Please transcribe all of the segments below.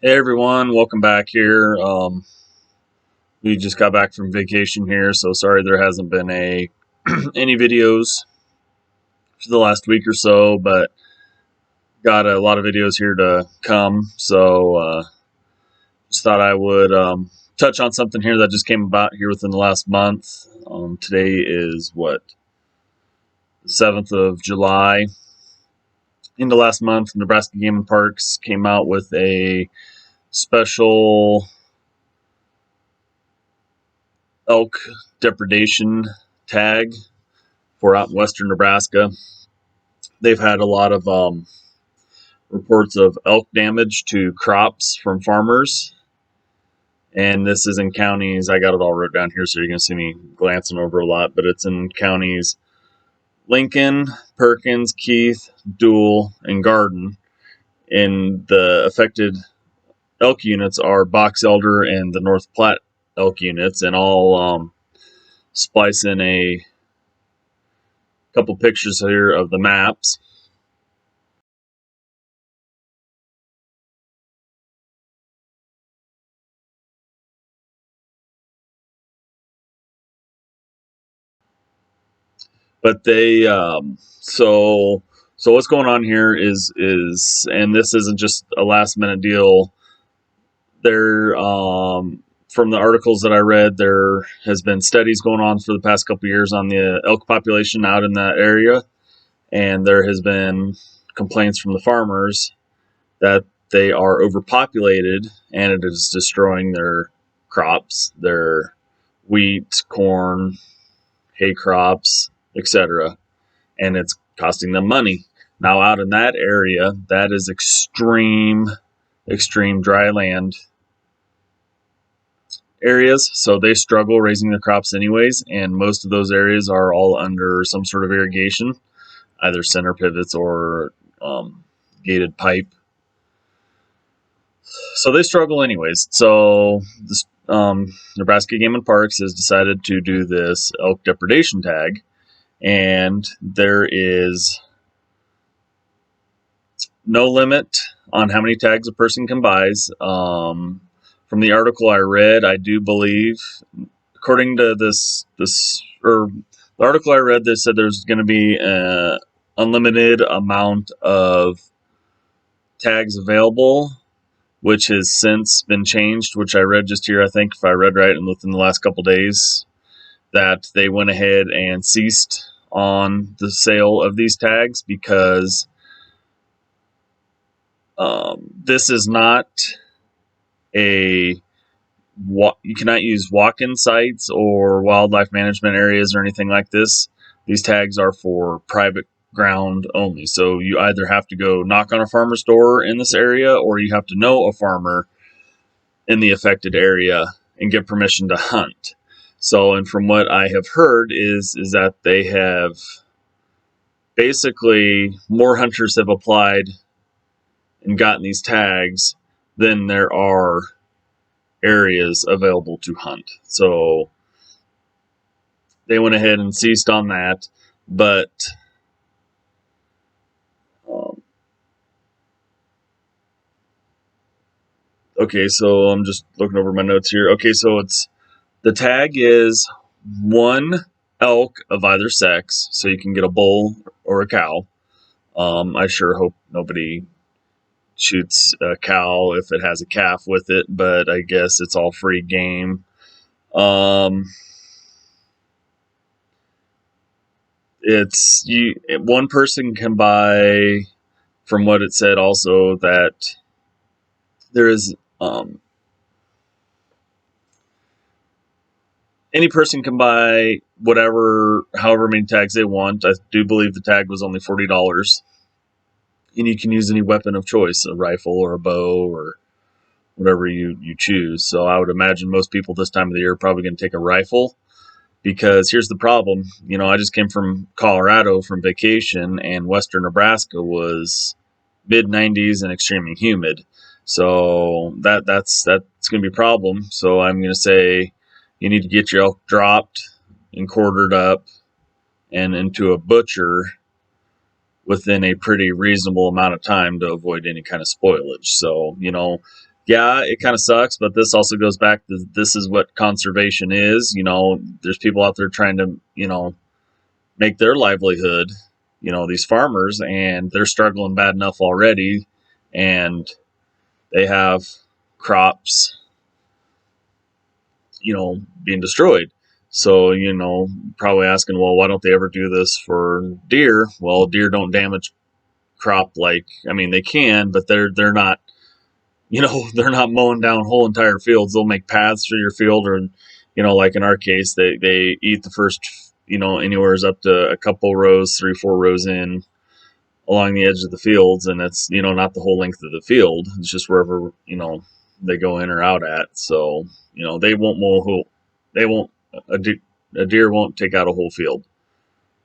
Hey everyone, welcome back here. We just got back from vacation here, so sorry there hasn't been any videos for the last week or so, but got a lot of videos here to come. So just thought I would touch on something here that just came about here within the last month. Today is the 7th of July. Into last month, Nebraska Game and Parks came out with a special elk depredation tag for out in western Nebraska. They've had a lot of reports of elk damage to crops from farmers, and this is in counties. I got it all wrote down here, so you're going to see me glancing over a lot, but it's in counties Lincoln, Perkins, Keith, Dual, and Garden. And the affected elk units are Box Elder and the North Platte elk units, and I'll splice in a couple pictures here of the maps. But they so what's going on here is and this isn't just a last minute deal. There from the articles that I read, there has been studies going on for the past couple of years on the elk population out in that area, and there has been complaints from the farmers that they are overpopulated and it is destroying their crops, their wheat, corn, hay crops, etc., and it's costing them money. Now, out in that area, that is extreme dry land areas, so they struggle raising their crops anyways, and most of those areas are all under some sort of irrigation, either center pivots or gated pipe. So they struggle anyways. So this Nebraska Game and Parks has decided to do this elk depredation tag, and there is no limit on how many tags a person can buy. From the article I read, I do believe, according to the article I read, they said there's going to be an unlimited amount of tags available, which has since been changed, which I read just here, I think, if I read right, and within the last couple days, that they went ahead and ceased on the sale of these tags because this is not you cannot use walk-in sites or wildlife management areas or anything like this. These tags are for private ground only. So you either have to go knock on a farmer's door in this area, or you have to know a farmer in the affected area and get permission to hunt. So, and from what I have heard is that they have basically more hunters have applied and gotten these tags than there are areas available to hunt. So they went ahead and ceased on that. But okay, so I'm just looking over my notes here. Okay, so the tag is one elk of either sex, so you can get a bull or a cow. I sure hope nobody shoots a cow if it has a calf with it, but I guess it's all free game. One person can buy, from what it said also, that there is any person can buy however many tags they want. I do believe the tag was only $40, and you can use any weapon of choice, a rifle or a bow or whatever you choose. So I would imagine most people this time of the year are probably going to take a rifle, because here's the problem. I just came from Colorado from vacation, and western Nebraska was mid 90s and extremely humid. So that's going to be a problem. So I'm going to say you need to get your elk dropped and quartered up and into a butcher within a pretty reasonable amount of time to avoid any kind of spoilage. So, yeah, it kind of sucks, but this also goes back to this is what conservation is. There's people out there trying to, make their livelihood, these farmers, and they're struggling bad enough already, and they have crops, being destroyed. So, probably asking, well, why don't they ever do this for deer? Well, deer don't damage crop like, I mean, they can, but they're not, they're not mowing down whole entire fields. They'll make paths through your field, or, like in our case, they eat the first, anywhere up to a couple rows, 3-4 rows in along the edge of the fields, and it's, not the whole length of the field. It's just wherever, they go in or out at. So, they won't mow a whole, they won't, a deer won't take out a whole field.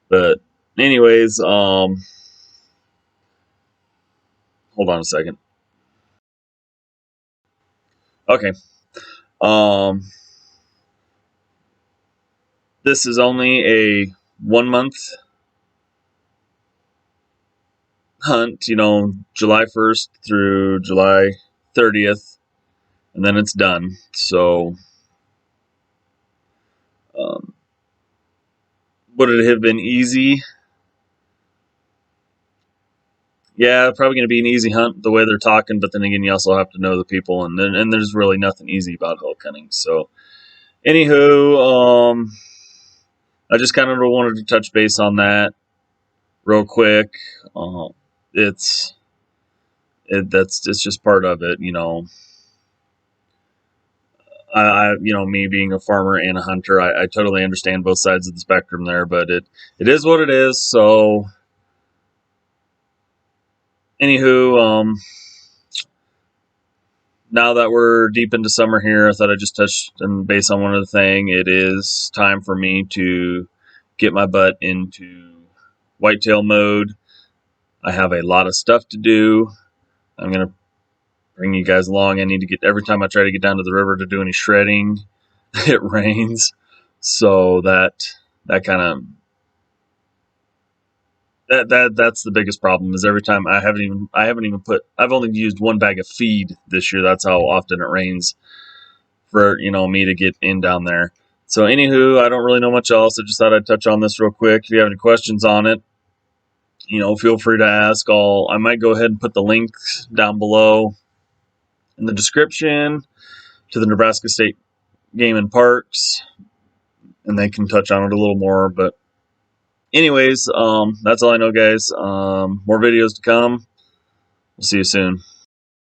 But anyways, hold on a second. Okay. Um, this is only a 1 month hunt, July 1st through July 30th, and then it's done. So, um, would it have been easy? Yeah, probably going to be an easy hunt the way they're talking, but then again, you also have to know the people, and there's really nothing easy about elk hunting. So, anywho, I just kind of wanted to touch base on that real quick. It's it's just part of it, me being a farmer and a hunter, I totally understand both sides of the spectrum there, but it is what it is. So, anywho, now that we're deep into summer here, I thought I'd just touch and base on one other thing. It is time for me to get my butt into whitetail mode. I have a lot of stuff to do. I'm gonna bring you guys along. I need to get every time I try to get down to the river to do any shredding, it rains. So that kind of that's the biggest problem is every time I haven't even put I've only used one bag of feed this year. That's how often it rains for me to get in down there. So anywho, I don't really know much else. I just thought I'd touch on this real quick. If you have any questions on it, feel free to ask. I might go ahead and put the link down below in the description to the Nebraska State Game and Parks, and they can touch on it a little more. But anyways, that's all I know, guys. More videos to come. We'll see you soon.